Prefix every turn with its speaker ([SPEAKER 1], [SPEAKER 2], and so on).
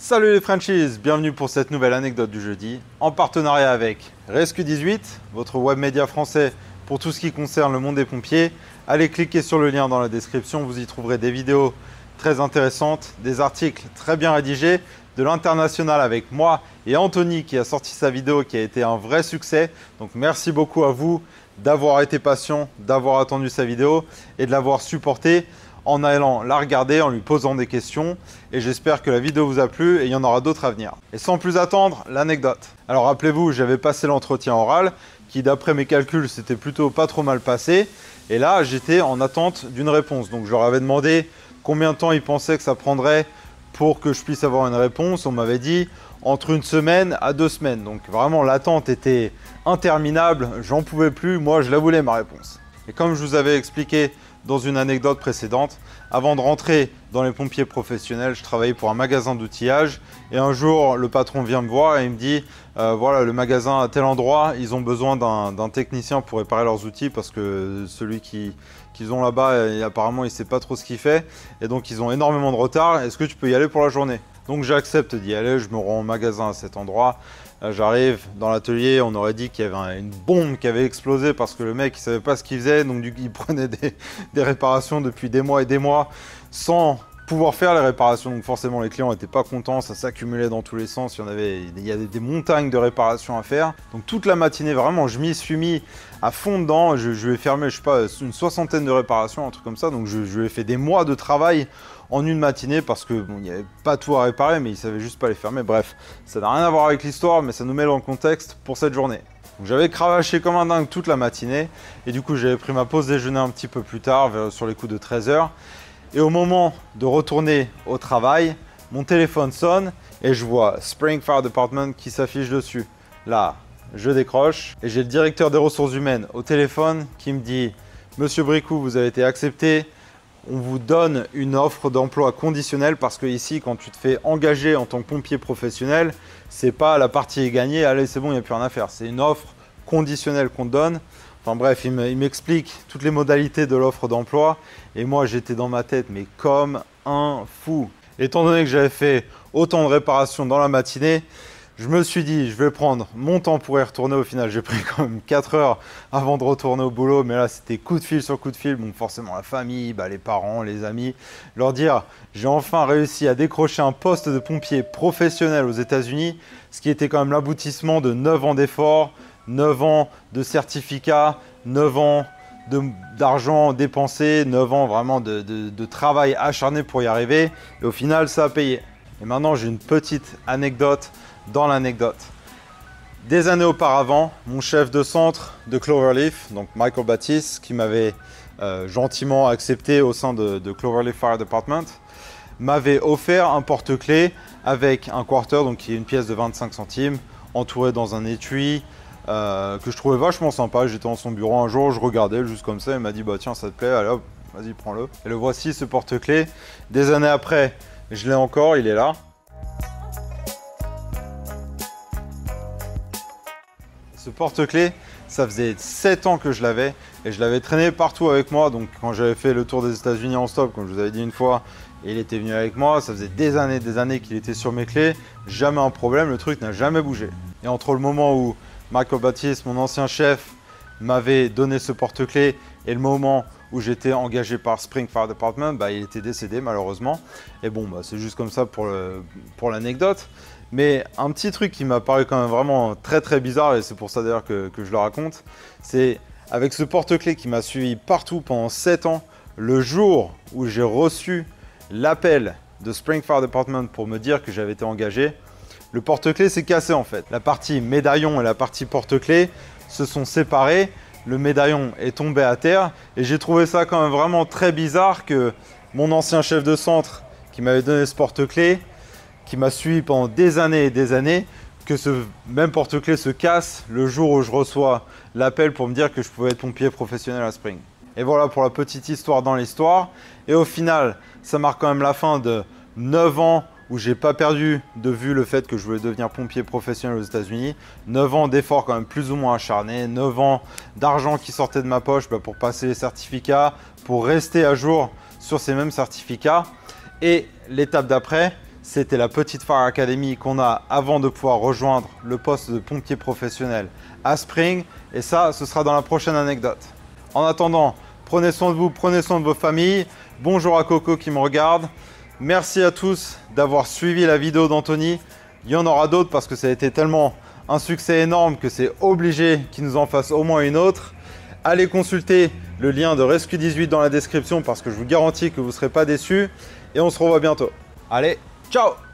[SPEAKER 1] Salut les Frenchies, bienvenue pour cette nouvelle anecdote du jeudi, en partenariat avec Rescue18, votre web média français pour tout ce qui concerne le monde des pompiers. Allez cliquer sur le lien dans la description, vous y trouverez des vidéos très intéressantes, des articles très bien rédigés, de l'international avec moi et Anthony qui a sorti sa vidéo qui a été un vrai succès. Donc merci beaucoup à vous d'avoir été patient, d'avoir attendu sa vidéo et de l'avoir supporté en allant la regarder, en lui posant des questions. Et j'espère que la vidéo vous a plu et il y en aura d'autres à venir. Et sans plus attendre, l'anecdote. Alors rappelez-vous, j'avais passé l'entretien oral qui d'après mes calculs, s'était plutôt pas trop mal passé. Et là, j'étais en attente d'une réponse. Donc je leur avais demandé combien de temps ils pensaient que ça prendrait pour que je puisse avoir une réponse. On m'avait dit entre 1 semaine à 2 semaines. Donc vraiment, l'attente était interminable. J'en pouvais plus. Moi, je la voulais, ma réponse. Et comme je vous avais expliqué dans une anecdote précédente, avant de rentrer dans les pompiers professionnels, je travaillais pour un magasin d'outillage et un jour le patron vient me voir et il me dit voilà, le magasin à tel endroit, ils ont besoin d'un technicien pour réparer leurs outils parce que celui qu'ils ont là-bas, apparemment il ne sait pas trop ce qu'il fait et donc ils ont énormément de retard. Est-ce que tu peux y aller pour la journée? Donc j'accepte d'y aller, je me rends au magasin à cet endroit. J'arrive dans l'atelier, on aurait dit qu'il y avait une bombe qui avait explosé parce que le mec il savait pas ce qu'il faisait, donc du coup il prenait des réparations depuis des mois et des mois sans pouvoir faire les réparations. Donc forcément les clients n'étaient pas contents, ça s'accumulait dans tous les sens, il y avait des montagnes de réparations à faire. Donc toute la matinée vraiment je m'y suis mis à fond dedans, je lui ai fermé je sais pas une 60aine de réparations, un truc comme ça. Donc je lui ai fait des mois de travail en une matinée parce que bon, il n'y avait pas tout à réparer mais il savait juste pas les fermer. Bref, ça n'a rien à voir avec l'histoire mais ça nous met dans le contexte pour cette journée. J'avais cravaché comme un dingue toute la matinée et du coup j'avais pris ma pause déjeuner un petit peu plus tard sur les coups de 13 h. Et au moment de retourner au travail, mon téléphone sonne et je vois Spring Fire Department qui s'affiche dessus. Là, je décroche et j'ai le directeur des ressources humaines au téléphone qui me dit « Monsieur Bricou, vous avez été accepté. On vous donne une offre d'emploi conditionnelle parce que ici, quand tu te fais engager en tant que pompier professionnel, c'est pas la partie est gagnée, allez c'est bon, il n'y a plus rien à faire. C'est une offre conditionnelle qu'on te donne. » Enfin bref, il m'explique toutes les modalités de l'offre d'emploi et moi j'étais dans ma tête mais comme un fou. Étant donné que j'avais fait autant de réparations dans la matinée, je me suis dit je vais prendre mon temps pour y retourner. Au final j'ai pris quand même 4 heures avant de retourner au boulot, mais là c'était coup de fil sur coup de fil. Donc forcément la famille, les parents, les amis, leur dire j'ai enfin réussi à décrocher un poste de pompier professionnel aux États-Unis, ce qui était quand même l'aboutissement de 9 ans d'efforts, 9 ans de certificat, 9 ans d'argent dépensé, 9 ans vraiment de travail acharné pour y arriver. Et au final, ça a payé. Et maintenant, j'ai une petite anecdote dans l'anecdote. Des années auparavant, mon chef de centre de Cloverleaf, donc Michael Baptiste, qui m'avait gentiment accepté au sein de Cloverleaf Fire Department, m'avait offert un porte-clés avec un quarter, donc qui est une pièce de 25 centimes, entouré dans un étui, que je trouvais vachement sympa. J'étais dans son bureau un jour, je regardais juste comme ça, il m'a dit bah tiens ça te plaît, allez hop, vas-y prends-le. Et le voici ce porte-clés. Des années après, je l'ai encore, il est là. Ce porte-clés, ça faisait 7 ans que je l'avais et je l'avais traîné partout avec moi. Donc quand j'avais fait le tour des États-Unis en stop, comme je vous avais dit une fois, et il était venu avec moi, ça faisait des années qu'il était sur mes clés, jamais un problème, le truc n'a jamais bougé. Et entre le moment où Michael Baptiste, mon ancien chef, m'avait donné ce porte-clés et le moment où j'étais engagé par Spring Fire Department, il était décédé malheureusement. Et bon, c'est juste comme ça pour l'anecdote. Mais un petit truc qui m'a paru quand même vraiment très bizarre, et c'est pour ça d'ailleurs que je le raconte, c'est avec ce porte-clés qui m'a suivi partout pendant 7 ans, le jour où j'ai reçu l'appel de Spring Fire Department pour me dire que j'avais été engagé, le porte-clés s'est cassé en fait. La partie médaillon et la partie porte-clés se sont séparés, le médaillon est tombé à terre et j'ai trouvé ça quand même vraiment très bizarre que mon ancien chef de centre qui m'avait donné ce porte-clés, qui m'a suivi pendant des années et des années, que ce même porte-clés se casse le jour où je reçois l'appel pour me dire que je pouvais être pompier professionnel à Spring. Et voilà pour la petite histoire dans l'histoire. Et au final, ça marque quand même la fin de 9 ans où j'ai pas perdu de vue le fait que je voulais devenir pompier professionnel aux États-Unis. 9 ans d'efforts quand même plus ou moins acharnés, 9 ans d'argent qui sortait de ma poche pour passer les certificats, pour rester à jour sur ces mêmes certificats. Et l'étape d'après, C'était la petite Fire Academy qu'on a avant de pouvoir rejoindre le poste de pompier professionnel à Spring. Et ça, ce sera dans la prochaine anecdote. En attendant, prenez soin de vous, prenez soin de vos familles. Bonjour à Coco qui me regarde. Merci à tous d'avoir suivi la vidéo d'Anthony. Il y en aura d'autres parce que ça a été tellement un succès énorme que c'est obligé qu'il nous en fasse au moins une autre. Allez consulter le lien de Rescue 18 dans la description parce que je vous garantis que vous ne serez pas déçus. Et on se revoit bientôt. Allez, ciao!